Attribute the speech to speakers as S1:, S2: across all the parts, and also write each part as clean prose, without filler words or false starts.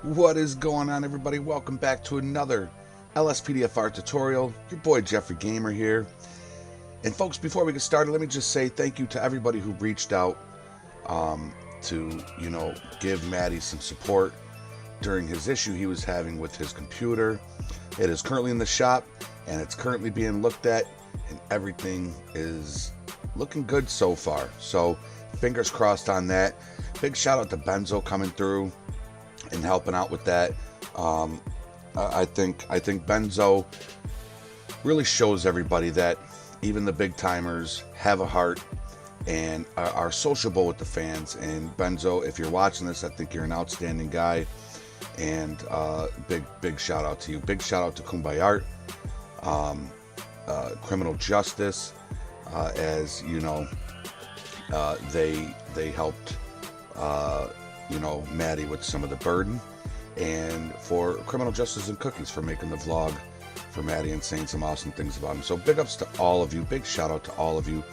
S1: What is going on, everybody? Welcome back to another LSPDFR tutorial. Your boy Jeffrey Gamer here. And folks, before we get started, let me just say thank you to everybody who reached out to, give Maddie some support during his issue he was having with his computer. It is currently in the shop, and it's currently being looked at, and everything is looking good so far. So, fingers crossed on that. Big shout out to Benzo coming through and helping out with that. I think Benzo really shows everybody that even the big timers have a heart and are sociable with the fans. And Benzo, if you're watching this, I think you're an outstanding guy. And big shout out to you. Big shout out to Kumbaya Art, Criminal Justice, as you know, they helped Maddie with some of the burden, and for Criminal Justice and Cookies for making the vlog for Maddie and saying some awesome things about him. So big ups to all of you. Big shout out to all of you.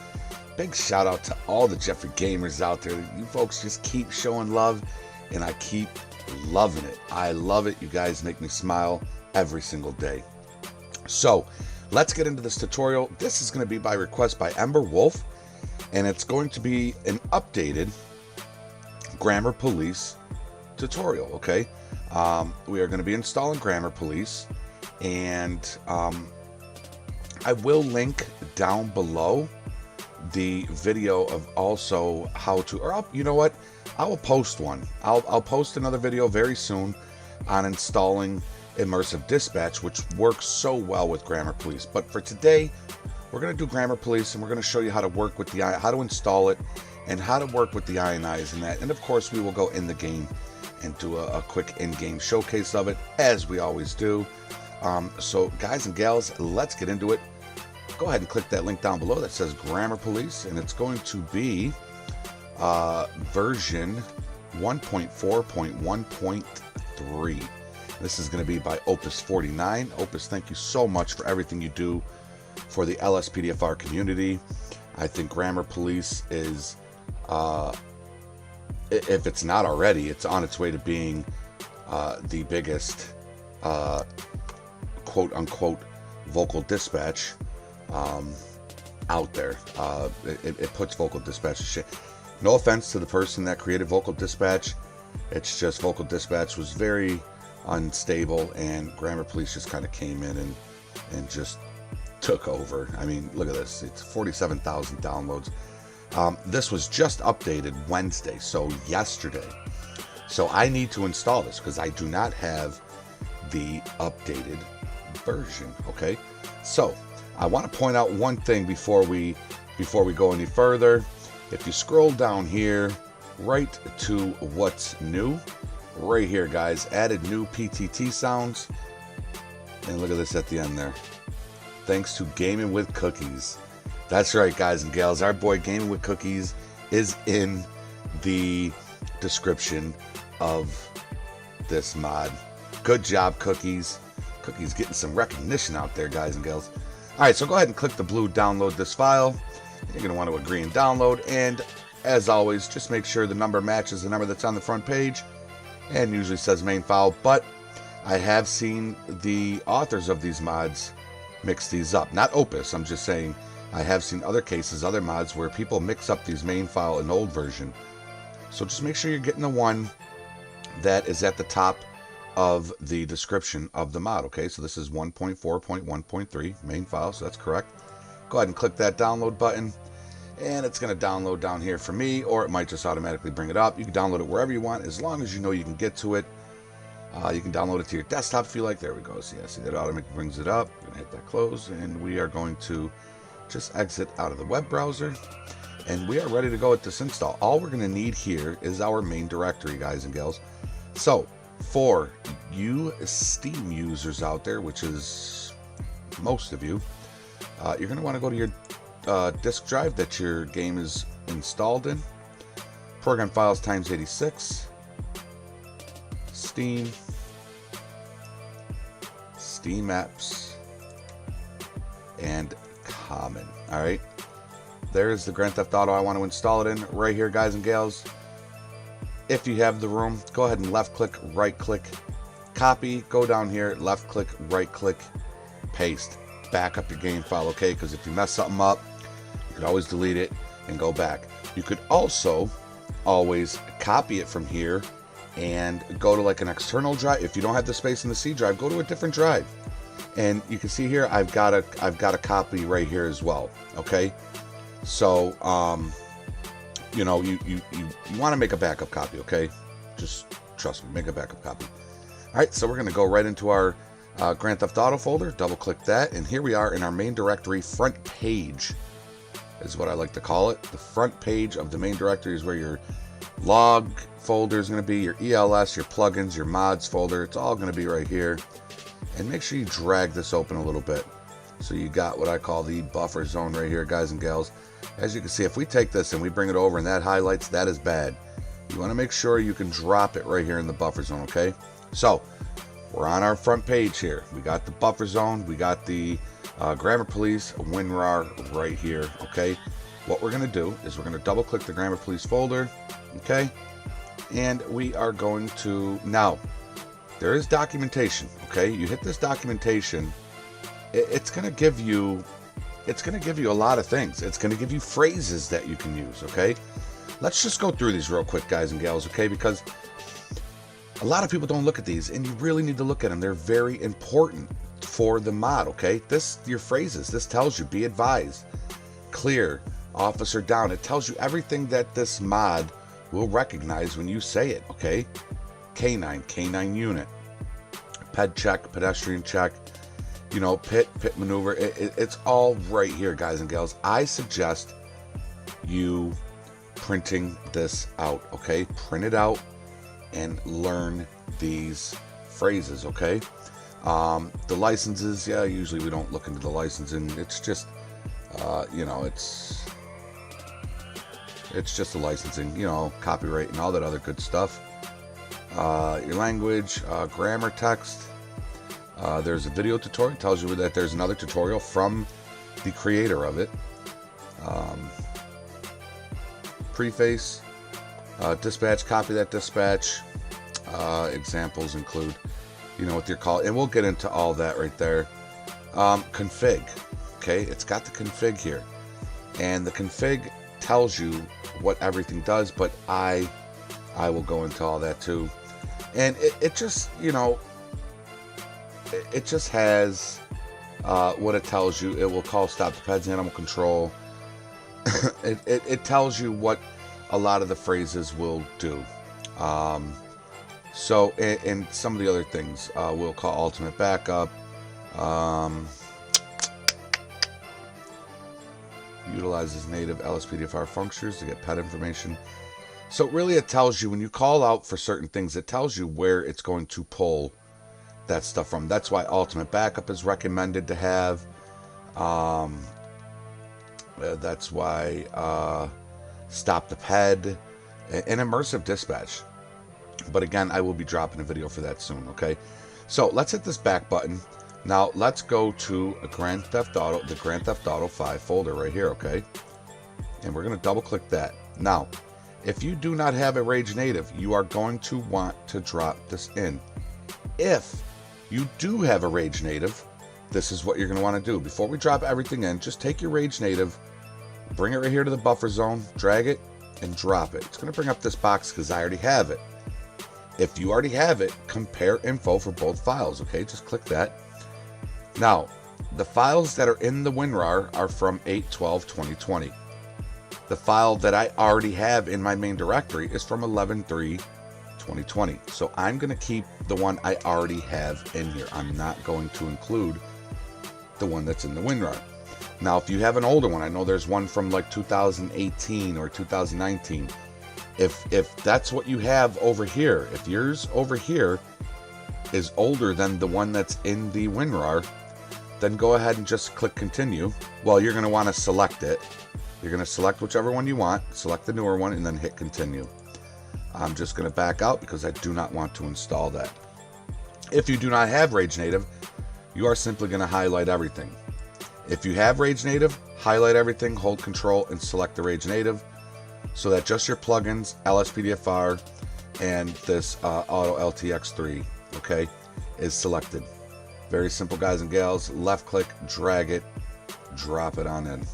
S1: Big shout out to all the Jeffrey Gamers out there. You folks just keep showing love, and I keep loving it. I love it. You guys make me smile every single day. So let's get into this tutorial. This is going to be by request by Ember Wolf, and it's going to be an updated Grammar Police tutorial. Okay, we are going to be installing Grammar Police, and I will link down below the video of also how to, or you know what, I will post one. I'll post another video very soon on installing Immersive Dispatch, which works so well with Grammar Police. But for today, we're going to do Grammar Police, and we're going to show you how to work with the, how to install it, and how to work with the INIs and that. And of course, we will go in the game and do a quick in-game showcase of it, as we always do. So guys and gals, let's get into it. Go ahead and click that link down below that says Grammar Police, and it's going to be version 1.4.1.3. This is going to be by Opus 49. Opus, thank you so much for everything you do for the LSPDFR community. I think Grammar Police is, if it's not already, it's on its way to being the biggest quote-unquote vocal dispatch out there. It puts vocal dispatch to shit. No offense to the person that created vocal dispatch. It's just vocal dispatch was very unstable, and Grammar Police just kind of came in and just took over. I mean, look at this. It's 47,000 downloads. This was just updated Wednesday, so yesterday. So I need to install this because I do not have the updated version. Okay, so I want to point out one thing before we go any further. If you scroll down here right to what's new, right here, guys, added new PTT sounds, and look at this at the end there. Thanks to Gaming with Cookies. That's right, guys and gals. Our boy Gaming with Cookies is in the description of this mod. Good job, Cookies. Cookies getting some recognition out there, guys and gals. All right, so go ahead and click the blue download this file. You're going to want to agree and download. And as always, just make sure the number matches the number that's on the front page, and usually says main file. But I have seen the authors of these mods mix these up. Not Opus, I'm just saying I have seen other cases, other mods, where people mix up these main file and old version. So just make sure you're getting the one that is at the top of the description of the mod. Okay, so this is 1.4.1.3 main file, so that's correct. Go ahead and click that download button, and it's going to download down here for me, or it might just automatically bring it up. You can download it wherever you want, as long as you know you can get to it. You can download it to your desktop if you like. There we go. So yeah, see that automatically brings it up. I'm going to hit that close, and we are going to just exit out of the web browser, and we are ready to go with this install. All we're going to need here is our main directory, guys and gals. So for you Steam users out there, which is most of you, you're going to want to go to your disk drive that your game is installed in. Program files times 86. Steam apps, and common. All right, there's the Grand Theft Auto I want to install it in right here, guys and gals. if you have the room, go ahead and left click, right click, copy, go down here, left click, right click, paste, back up your game file, okay? Because if you mess something up, you could always delete it and go back. You could also always copy it from here and go to like an external drive. If you don't have the space in the C drive, go to a different drive. And you can see here, I've got a copy right here as well, okay? So, you know, you want to make a backup copy, okay? Just trust me, make a backup copy. All right, so we're going to go right into our Grand Theft Auto folder, double click that, and here we are in our main directory. Front page is what I like to call it. The front page of the main directory is where your log folder is going to be, your ELS, your plugins, your mods folder. It's all going to be right here. And make sure you drag this open a little bit. So you got what I call the buffer zone right here, guys and gals. As you can see, if we take this and we bring it over and that highlights, that is bad. You want to make sure you can drop it right here in the buffer zone, okay? So we're on our front page here. We got the buffer zone. We got the Grammar Police WinRAR right here, okay? What we're going to do is we're going to double click the Grammar Police folder, okay? And we are going to, now, there is documentation, okay? You hit this documentation, it's going to give you a lot of things. It's going to give you phrases that you can use, okay? Let's just go through these real quick, guys and gals, okay? Because a lot of people don't look at these, and you really need to look at them. They're very important for the mod, okay? Your phrases, this tells you, be advised, clear, officer down. It tells you everything that this mod will recognize when you say it, okay? Canine unit, ped check, pedestrian check, you know, pit maneuver. It's all right here, guys and gals. I suggest you printing this out, okay? Print it out and learn these phrases, okay? The licenses, yeah, usually we don't look into the licensing. It's just, you know, it's just the licensing, you know, copyright and all that other good stuff. Your language, grammar, text. There's a video tutorial. It tells you that there's another tutorial from the creator of it. Preface, dispatch, copy that dispatch. Examples include, you know, what they're called, and we'll get into all that right there. Config, okay, it's got the config here, and the config tells you what everything does, but I will go into all that too. And it just, you know, it just has what it tells you. It will call stop the pets, animal control. it tells you what a lot of the phrases will do. So, and some of the other things, we'll call ultimate backup. Utilizes native LSPDFR functions to get pet information. So really it tells you when you call out for certain things, it tells you where it's going to pull that stuff from. That's why ultimate backup is recommended to have. That's why stop the ped and immersive dispatch. But again, I will be dropping a video for that soon, okay? So let's hit this back button. Now let's go to a Grand Theft Auto, the Grand Theft Auto 5 folder right here, okay? And we're going to double click that. Now, if you do not have a Rage Native, you are going to want to drop this in. If you do have a Rage Native, this is what you're going to want to do. Before we drop everything in, just take your Rage Native, bring it right here to the buffer zone, drag it, and drop it. It's going to bring up this box because I already have it. If you already have it, compare info for both files, okay? Just click that. Now, the files that are in the WinRAR are from 8/12/2020. The file that I already have in my main directory is from 11/3/2020. So I'm going to keep the one I already have in here. I'm not going to include the one that's in the WinRAR. Now, if you have an older one, I know there's one from like 2018 or 2019. If that's what you have over here, if yours over here is older than the one that's in the WinRAR, then go ahead and just click continue. Well, you're going to want to select it. You're going to select whichever one you want, select the newer one, and then hit continue. I'm just going to back out because I do not want to install that. If you do not have Rage Native, you are simply going to highlight everything. If you have Rage Native, highlight everything, hold control, and select the Rage Native so that just your plugins, LSPDFR, and this Auto LTX3, okay, is selected. Very simple, guys and gals. Left click, drag it, drop it on in.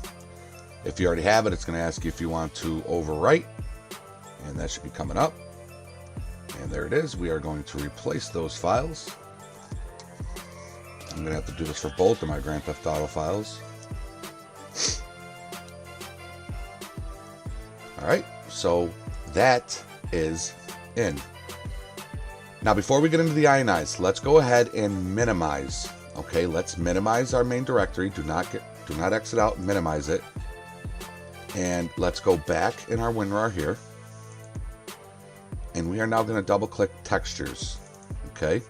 S1: If you already have it, it's going to ask you if you want to overwrite, and that should be coming up. And there it is. We are going to replace those files. I'm going to have to do this for both of my Grand Theft Auto files. Alright, so that is in. Now, before we get into the ionize, let's go ahead and minimize. Okay, let's minimize our main directory. Do not exit out, minimize it. And let's go back in our WinRAR here. And we are now going to double click textures. Okay.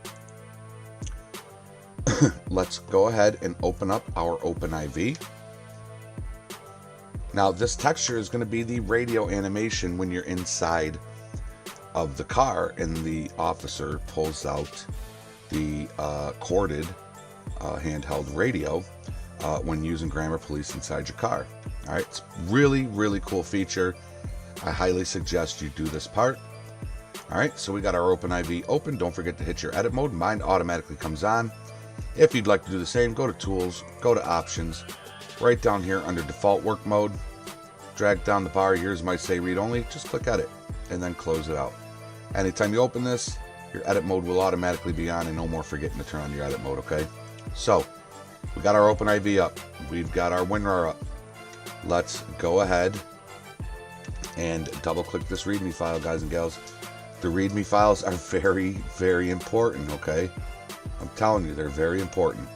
S1: Let's go ahead and open up our OpenIV. Now, this texture is going to be the radio animation when you're inside of the car and the officer pulls out the corded handheld radio when using Grammar Police inside your car. All right, it's really, really cool feature. I highly suggest you do this part. All right, so we got our OpenIV open. Don't forget to hit your edit mode. Mine automatically comes on. If you'd like to do the same, go to Tools, go to Options. Right down here under Default Work Mode, drag down the bar. Yours might say Read Only. Just click Edit and then close it out. Anytime you open this, your edit mode will automatically be on, and no more forgetting to turn on your edit mode, okay? So, we got our OpenIV up. We've got our WinRAR up. Let's go ahead and double-click this README file, guys and gals. The README files are very, very important, okay? I'm telling you, they're very important.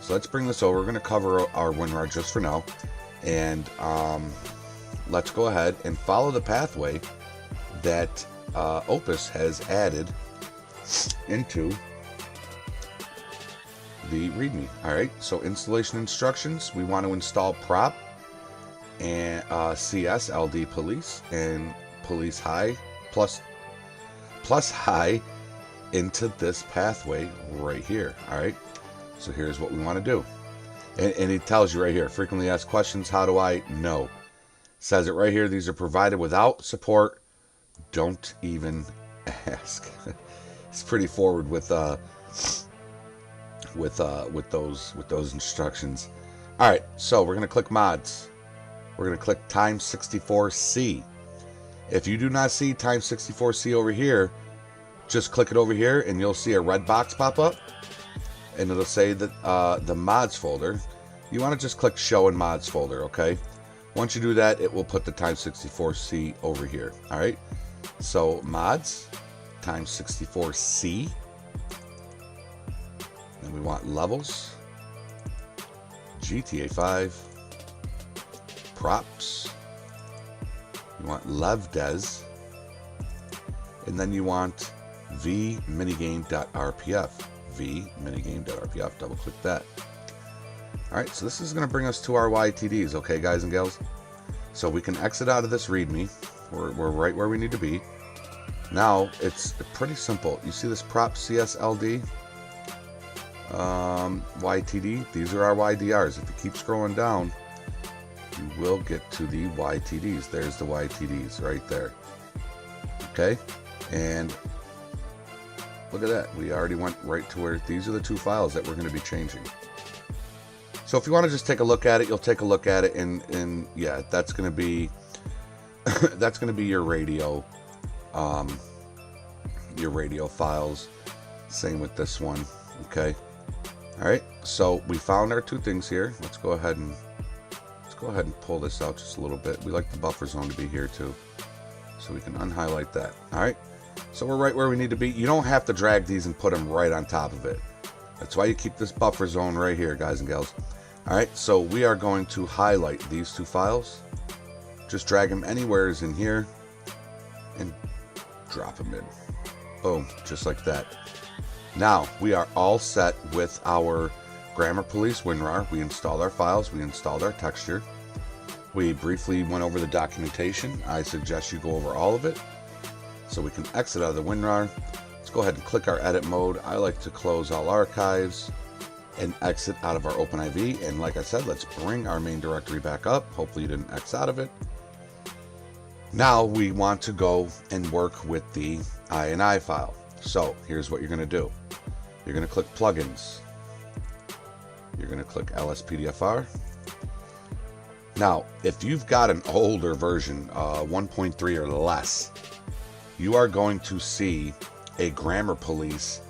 S1: So let's bring this over. We're going to cover our WinRAR just for now. And let's go ahead and follow the pathway that Opus has added into the README. All right, so installation instructions. We want to install prop and CS LD Police and Police High plus High into this pathway right here. All right, so here's what we want to do. And it tells you right here, frequently asked questions. How do I know? Says it right here. These are provided without support. Don't even ask. It's pretty forward with those instructions. All right, so we're gonna click mods. We're gonna click times 64C. If you do not see times 64C over here, just click it over here, and you'll see a red box pop up, and it'll say that the mods folder. You want to just click show in mods folder, okay? Once you do that, it will put the times 64C over here. All right, so mods times 64C. And we want levels, GTA 5, props, you want levdes, and then you want vminigame.rpf. vminigame.rpf, double click that. All right, so this is going to bring us to our YTDs, okay, guys and gals? So we can exit out of this README. We're right where we need to be. Now, it's pretty simple. You see this prop CSLD? YTD, these are our YDRs. If you keep scrolling down, you will get to the YTDs. There's the YTDs right there. Okay, and look at that. We already went right to where these are the two files that we're going to be changing. So if you want to just take a look at it, you'll take a look at it, and yeah, that's going to be that's going to be your radio files. Same with this one. Okay. All right. So we found our two things here. Let's go ahead and pull this out just a little bit. We like the buffer zone to be here too, so we can unhighlight that. All right. So we're right where we need to be. You don't have to drag these and put them right on top of it. That's why you keep this buffer zone right here, guys and gals. All right. So we are going to highlight these two files. Just drag them anywhere in here and drop them in. Boom, just like that. Now we are all set with our Grammar Police WinRAR. We installed our files, we installed our texture. We briefly went over the documentation. I suggest you go over all of it so we can exit out of the WinRAR. Let's go ahead and click our edit mode. I like to close all archives and exit out of our OpenIV. And like I said, let's bring our main directory back up. Hopefully you didn't X out of it. Now we want to go and work with the INI file. So here's what you're going to do. You're going to click plugins. You're going to click LSPDFR. Now, if you've got an older version, 1.3 or less, you are going to see a Grammar Police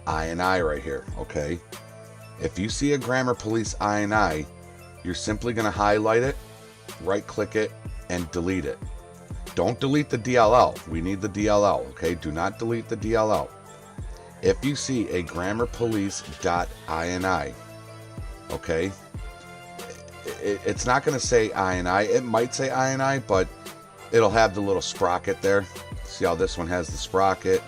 S1: INI right here, okay? If you see a Grammar Police INI, you're simply going to highlight it, right-click it, and delete it. Don't delete the DLL. We need the DLL, okay? Do not delete the DLL. If you see a Grammar Police.ini, okay, it's not going to say INI. It might say INI, but it'll have the little sprocket there. See how this one has the sprocket.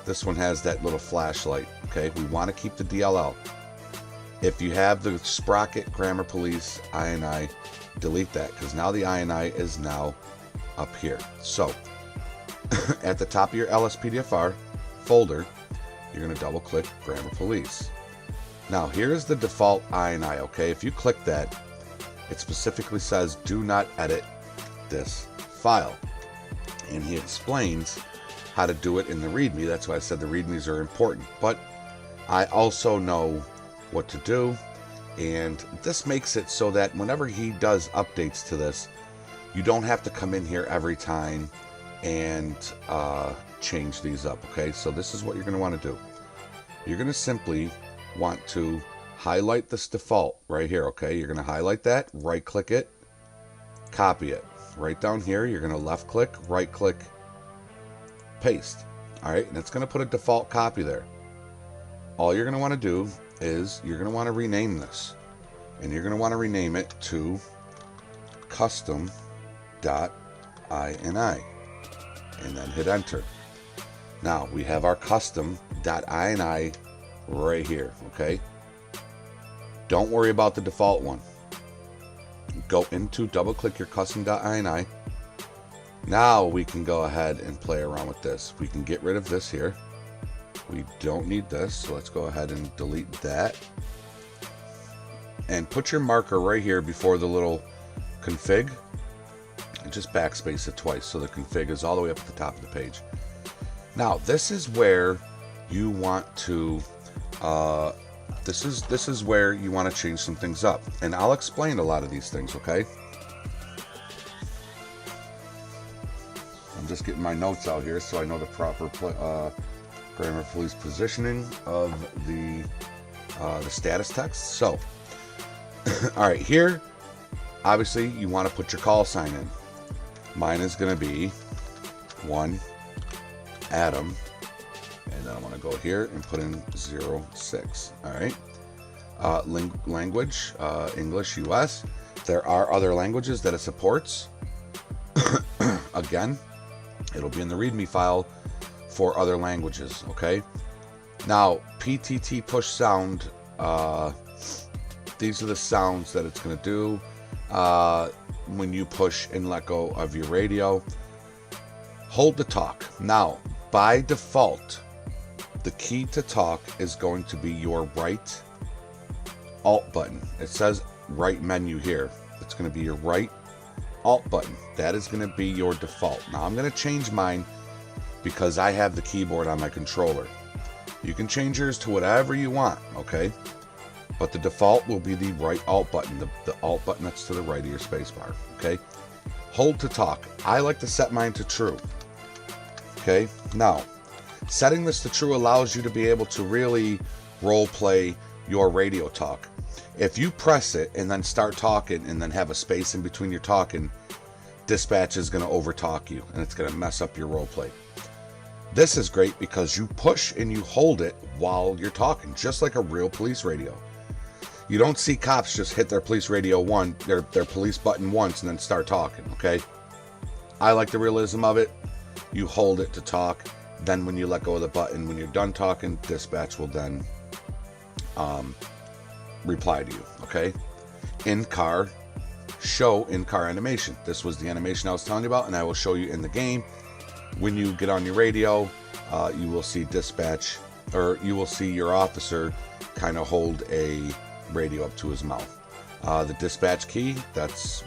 S1: This one has that little flashlight, okay? We want to keep the DLL. If you have the sprocket Grammar Police INI, delete that, because now the INI is now up here. So at the top of your LSPDFR folder, you're going to double click Grammar Police. Now here's the default INI, okay? If you click that, it specifically says do not edit this file, and he explains how to do it in the README. That's why I said the READMEs are important, but I also know what to do. And this makes it so that whenever he does updates to this, you don't have to come in here every time and change these up, okay? So this is what you're going to want to do. You're going to simply want to highlight this default right here, okay? You're going to highlight that, right-click it, copy it. Right down here, you're going to left-click, right-click, paste. All right, and it's going to put a default copy there. All you're going to want to do is you're going to want to rename this, and you're going to want to rename it to custom.ini, and then hit enter. Now we have our custom.ini right here, okay? Don't worry about the default one. Go into, double click your custom.ini. Now we can go ahead and play around with this. We can get rid of this here. We don't need this, so let's go ahead and delete that. And put your marker right here before the little config, and just backspace it twice so the config is all the way up at the top of the page. Now this is where you want to this is where you want to change some things up, and I'll explain a lot of these things, okay? I'm just getting my notes out here so I know the proper Grammar Police positioning of the status text. So all right, here obviously you want to put your call sign in. Mine is going to be 1 Adam, and then I want to go here and put in 06. All right, language, English US. There are other languages that it supports. Again, it'll be in the README file for other languages, okay? Now, PTT push sound, these are the sounds that it's going to do when you push and let go of your radio. Hold to talk. Now, by default, the key to talk is going to be your right alt button. It says right menu here. It's going to be your right alt button. That is going to be your default. Now I'm going to change mine because I have the keyboard on my controller. You can change yours to whatever you want, okay? But the default will be the right alt button, the alt button that's to the right of your spacebar, okay? Hold to talk. I like to set mine to true, okay? Now, setting this to true allows you to be able to really role play your radio talk. If you press it and then start talking and then have a space in between your talking, dispatch is going to overtalk you and it's going to mess up your role play. This is great because you push and you hold it while you're talking, just like a real police radio. You don't see cops just hit their police radio their police button once and then start talking, okay? I like the realism of it. You hold it to talk. Then when you let go of the button, when you're done talking, dispatch will then reply to you, okay? In-car, show in-car animation. This was the animation I was telling you about, and I will show you in the game. When you get on your radio, you will see dispatch, or you will see your officer kind of hold a radio up to his mouth. The dispatch key,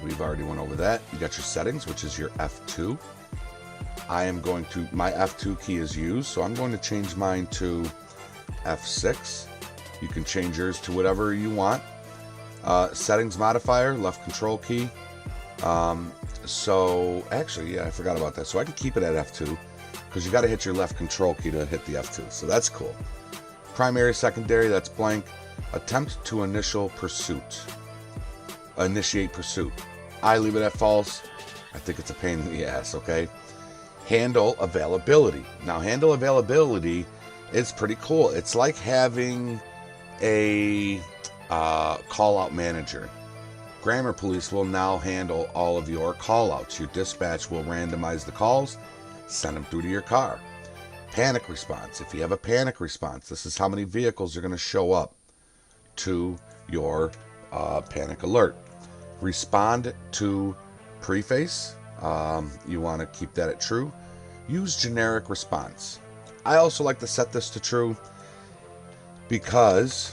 S1: we've already went over that. You got your settings, which is your F2. My F2 key is used, so I'm going to change mine to F6. You can change yours to whatever you want. Settings modifier, left control key. So actually, yeah, I forgot about that. So I can keep it at F2 because you got to hit your left control key to hit the F2. So that's cool. Primary, secondary, that's blank. Attempt to initiate pursuit. I leave it at false. I think it's a pain in the ass, okay? Handle availability. Now, handle availability is pretty cool. It's like having a call-out manager. Grammar Police will now handle all of your call-outs. Your dispatch will randomize the calls, send them through to your car. Panic response. If you have a panic response, this is how many vehicles are going to show up to your panic alert. Respond to preface. You want to keep that at true. Use generic response. I also like to set this to true because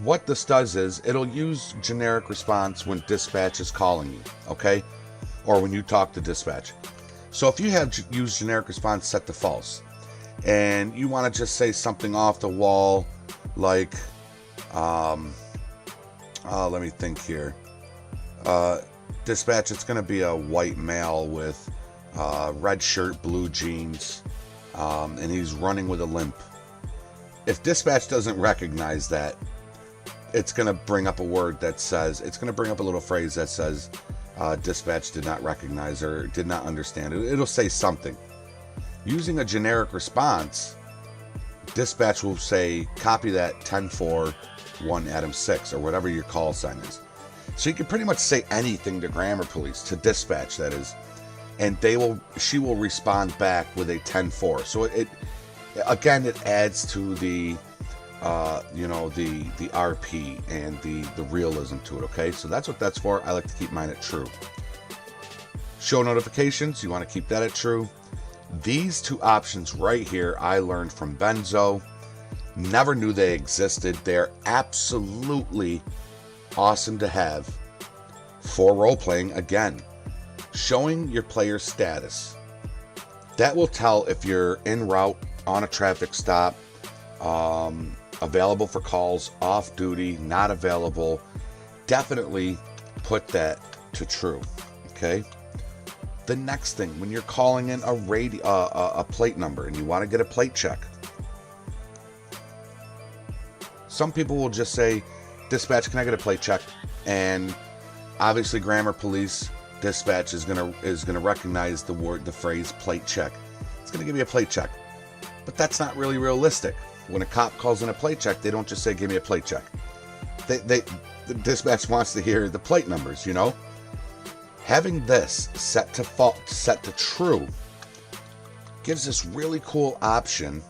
S1: what this does is it'll use generic response when dispatch is calling you, okay? Or when you talk to dispatch. So if you have used generic response set to false and you want to just say something off the wall like, let me think here. Dispatch, it's going to be a white male with red shirt, blue jeans, and he's running with a limp. If dispatch doesn't recognize that, it's going to bring up a word that says, it's going to bring up a little phrase that says, dispatch did not recognize or did not understand. It'll say something. Using a generic response, dispatch will say, copy that 10-4, 1 Adam 6, or whatever your call sign is. So you can pretty much say anything to Grammar Police, to dispatch that is, and she will respond back with a 10-4. So it adds to the the RP and the realism to it, okay? So that's what that's for. I like to keep mine at true. Show notifications, you want to keep that at true. These two options right here, I learned from Benzo. Never knew they existed. They're absolutely awesome to have for role-playing. Again, showing your player's status. That will tell if you're en route, on a traffic stop, available for calls, off duty, not available. Definitely put that to true, okay? The next thing, when you're calling in a plate number and you want to get a plate check, some people will just say, dispatch, can I get a plate check? And obviously Grammar Police dispatch is gonna recognize the phrase plate check. It's gonna give you a plate check. But that's not really realistic. When a cop calls in a plate check, they don't just say, give me a plate check. The dispatch wants to hear the plate numbers, you know? Having this set to true gives this really cool option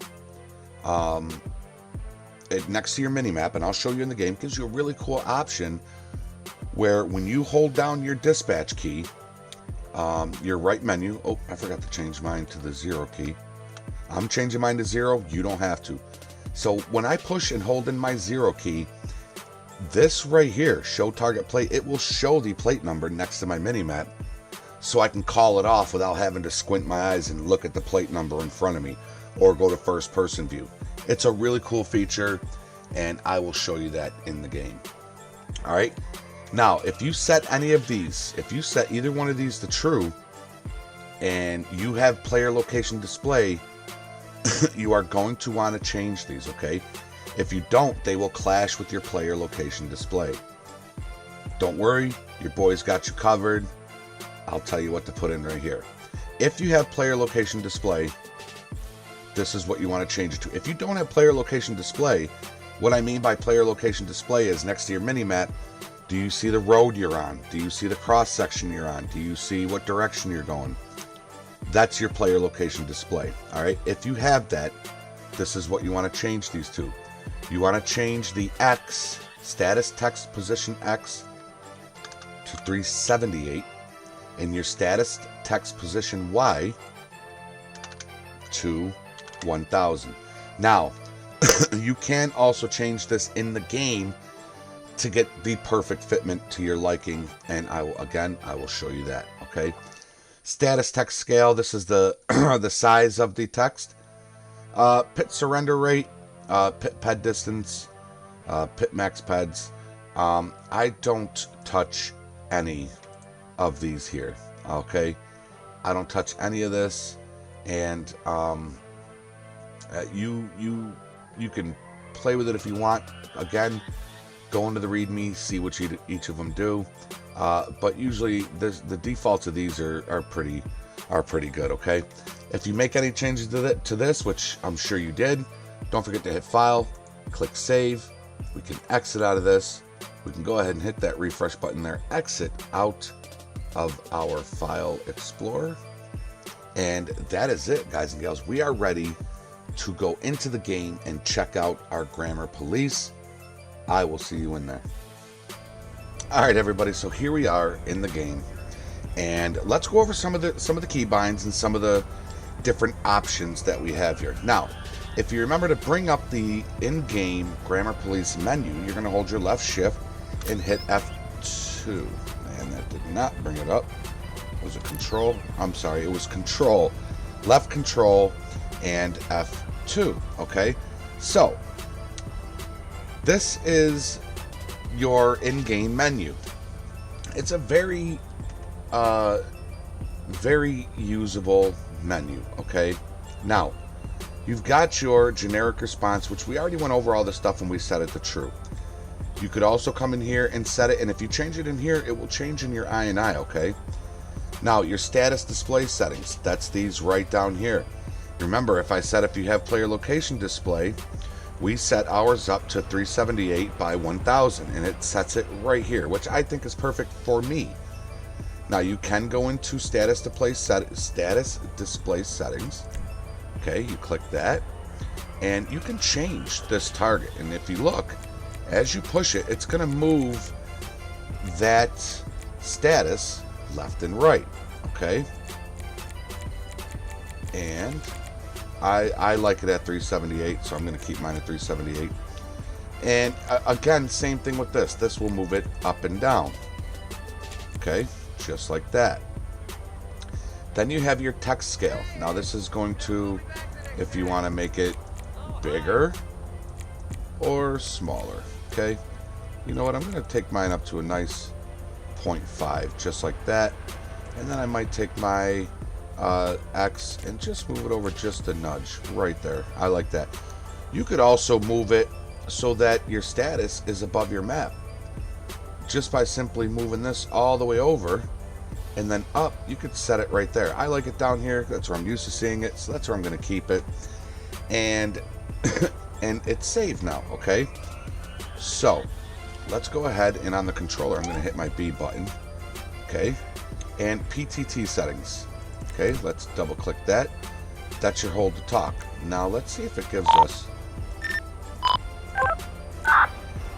S1: next to your mini-map, and I'll show you in the game, gives you a really cool option where when you hold down your dispatch key, your right menu, oh, I forgot to change mine to the 0 key. I'm changing mine to 0, you don't have to. So when I push and hold in my 0 key, this right here, show target plate, it will show the plate number next to my mini-map so I can call it off without having to squint my eyes and look at the plate number in front of me or go to first person view. It's a really cool feature, and I will show you that in the game. All right. Now, if you set any of these, if you set either one of these to true and you have player location display, you are going to want to change these, okay? If you don't, they will clash with your player location display. Don't worry, your boy's got you covered. I'll tell you what to put in right here. If you have player location display, this is what you want to change it to. If you don't have player location display, what I mean by player location display is next to your mini-map, do you see the road you're on? Do you see the cross section you're on? Do you see what direction you're going? That's your player location display. All right. If you have that, this is what you want to change these to. You want to change the X, status text position X, to 378, and your status text position Y to 1000. Now, you can also change this in the game to get the perfect fitment to your liking, and I will show you that. Okay, status text scale. This is the the size of the text. Pit surrender rate, pit ped distance, pit max peds. I don't touch any of these here. Okay, I don't touch any of this, and you can play with it if you want. Again, go into the README, see what each of them do. But usually the defaults of these are pretty good. Okay, if you make any changes to this, which I'm sure you did, don't forget to hit File, click Save. We can exit out of this. We can go ahead and hit that refresh button there. Exit out of our File Explorer, and that is it, guys and gals. We are ready to go into the game and check out our Grammar Police. I will see you in there. All right, everybody. So here we are in the game, and let's go over some of the keybinds and some of the different options that we have here. Now, if you remember to bring up the in-game Grammar Police menu, you're going to hold your left shift and hit F2. And that did not bring it up. Was it Control? I'm sorry, it was Control. Left Control and F2. Okay, so this is your in-game menu. It's a very usable menu. Okay, now you've got your generic response, which we already went over all this stuff when we set it to true. You could also come in here and set it, and if you change it in here, it will change in your INI. Okay, now your status display settings, that's these right down here. Remember, if you have player location display, we set ours up to 378 by 1000, and it sets it right here, which I think is perfect for me. Now you can go into status display settings. Okay, you click that, and you can change this target. And if you look, as you push it, it's going to move that status left and right. Okay, and I like it at 378, so I'm going to keep mine at 378. And again, same thing with this. This will move it up and down. Okay, just like that. Then you have your text scale. Now this is going to, if you want to make it bigger or smaller. Okay, you know what, I'm going to take mine up to a nice 0.5, just like that. And then I might take my X and just move it over just a nudge right there. I like that. You could also move it so that your status is above your map, just by simply moving this all the way over and then up. You could set it right there. I like it down here. That's where I'm used to seeing it, so that's where I'm going to keep it. And and it's saved now. Okay, so let's go ahead, and on the controller I'm going to hit my B button. Okay, and PTT settings. Okay, let's double click that. That's your hold to talk. Now let's see if it gives us,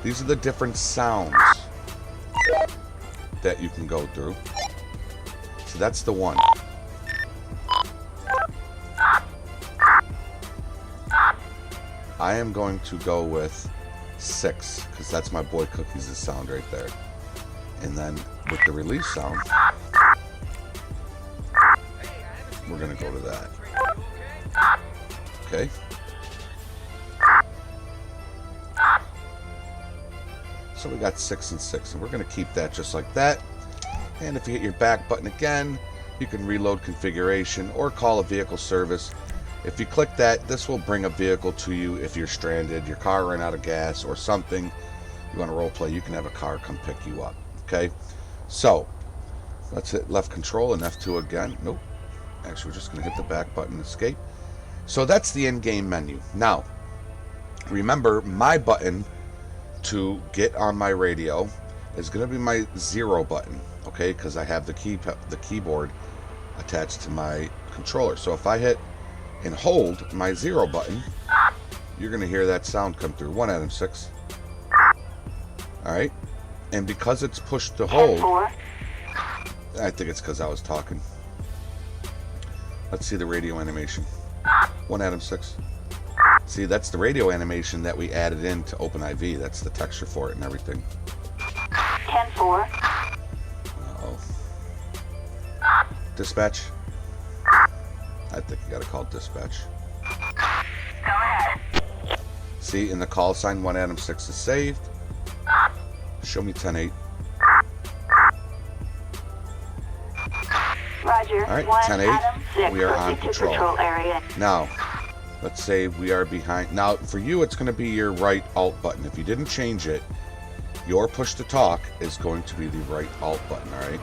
S1: these are the different sounds that you can go through. So that's the one. I am going to go with 6 because that's my boy Cookie's sound right there. And then with the release sound, we're going to go to that. Okay. So we got 6 and 6, and we're going to keep that just like that. And if you hit your back button again, you can reload configuration or call a vehicle service. If you click that, this will bring a vehicle to you if you're stranded, your car ran out of gas or something. You want to role play, you can have a car come pick you up. Okay, so let's hit left control and F2 again. Nope, actually we're just going to hit the back button, escape. So that's the in-game menu. Now remember, my button to get on my radio is going to be my 0 button. Okay, because I have the keyboard attached to my controller. So if I hit and hold my 0 button, you're going to hear that sound come through. 1 Adam 6. Alright, and because it's pushed to hold, I think it's because I was talking. Let's see the radio animation. 1 Adam 6. See, that's the radio animation that we added into OpenIV. That's the texture for it and everything.
S2: 10-4.
S1: Uh-oh. Dispatch. I think you gotta call dispatch.
S2: Go ahead.
S1: See, in the call sign, 1 Adam 6 is saved. Show me 10-8.
S2: Roger.
S1: All right,
S2: 1
S1: 10-8.
S2: Adam 6.
S1: We are on
S2: Proceed to
S1: patrol.
S2: area.
S1: Now, let's say we are behind. Now, for you, it's going to be your right alt button. If you didn't change it, your push to talk is going to be the right alt button, all right?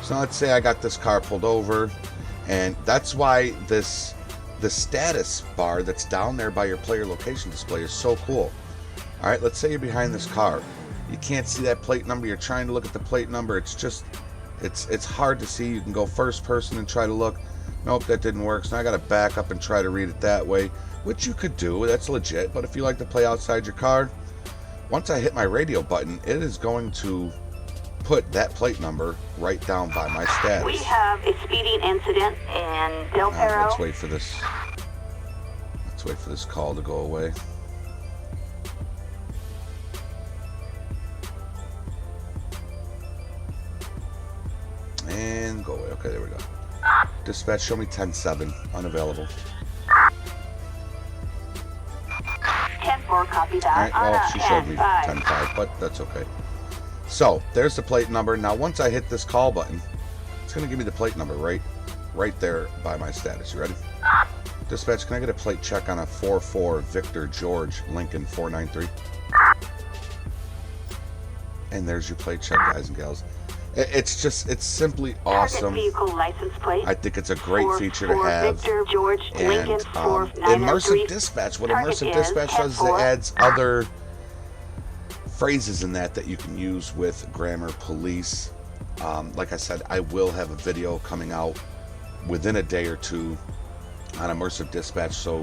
S1: So let's say I got this car pulled over, and that's why the status bar that's down there by your player location display is so cool. All right, let's say you're behind this car. You can't see that plate number. You're trying to look at the plate number. It's just, it's hard to see. You can go first person and try to look. Nope, that didn't work. So now I got to back up and try to read it that way, which you could do. That's legit. But if you like to play outside your car, once I hit my radio button, it is going to put that plate number right down by my status.
S2: We have a speeding incident in Del Perro.
S1: Let's wait for this. Let's wait for this call to go away. And go away. Okay, there we go. Dispatch, show me 10-7. Unavailable.
S2: 10-4, copy that.
S1: Alright, well, she showed me 10-5, but that's okay. So, there's the plate number. Now, once I hit this call button, it's going to give me the plate number right there by my status. You ready? Dispatch, can I get a plate check on a 4-4 Victor George Lincoln 493? And there's your plate check, guys and gals. It's simply awesome.
S2: Vehicle license plate.
S1: I think it's a great feature to have.
S2: Victor George
S1: And
S2: Lincoln
S1: immersive dispatch. What immersive dispatch does is it adds other phrases in that you can use with grammar police. Like I said, I will have a video coming out within a day or two on immersive dispatch, so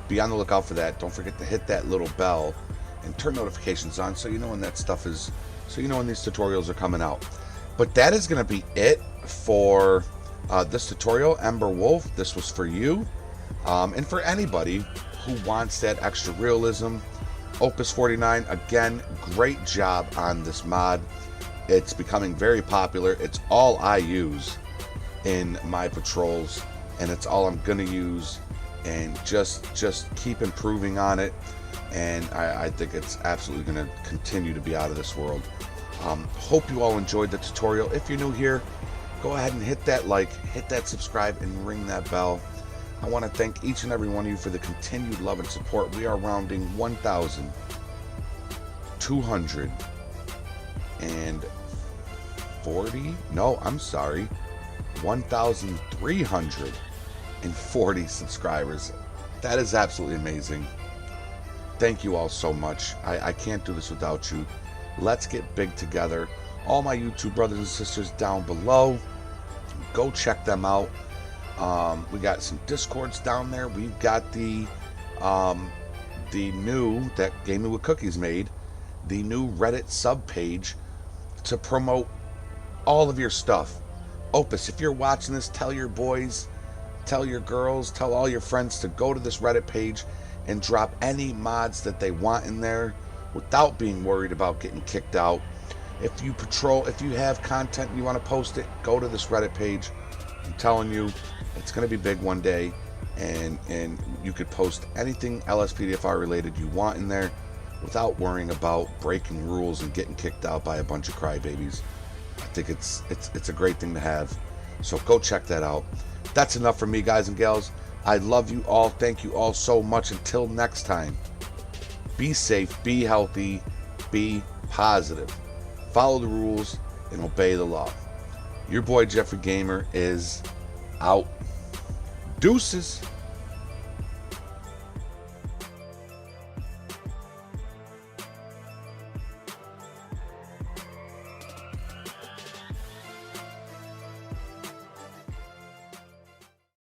S1: be on the lookout for that. Don't forget to hit that little bell and turn notifications on so you know when that stuff is, so you know when these tutorials are coming out. But that is going to be it for this tutorial. Ember Wolf, this was for you. And for anybody who wants that extra realism. Opus 49, again, great job on this mod. It's becoming very popular. It's all I use in my patrols, and it's all I'm going to use, and just keep improving on it. And I think it's absolutely going to continue to be out of this world. Hope you all enjoyed the tutorial. If you're new here, go ahead and hit that like, hit that subscribe, and ring that bell. I want to thank each and every one of you for the continued love and support. We are rounding 1,340 subscribers. That is absolutely amazing. Thank you all so much. I can't do this without you. Let's get big together. All my YouTube brothers and sisters down below, go check them out. We got some Discords down there. We've got the new, that Gaming with Cookies made, the new Reddit sub page to promote all of your stuff. Opus, if you're watching this, tell your boys, tell your girls, tell all your friends to go to this Reddit page and drop any mods that they want in there without being worried about getting kicked out. If you patrol, if you have content and you want to post it, go to this Reddit page. I'm telling you, it's going to be big one day, and you could post anything LSPDFR related you want in there without worrying about breaking rules and getting kicked out by a bunch of crybabies. I think it's a great thing to have. So go check that out. That's enough for me, guys and gals. I love you all. Thank you all so much. Until next time, be safe, be healthy, be positive. Follow the rules and obey the law. Your boy Jeffrey Gamer is out. Deuces.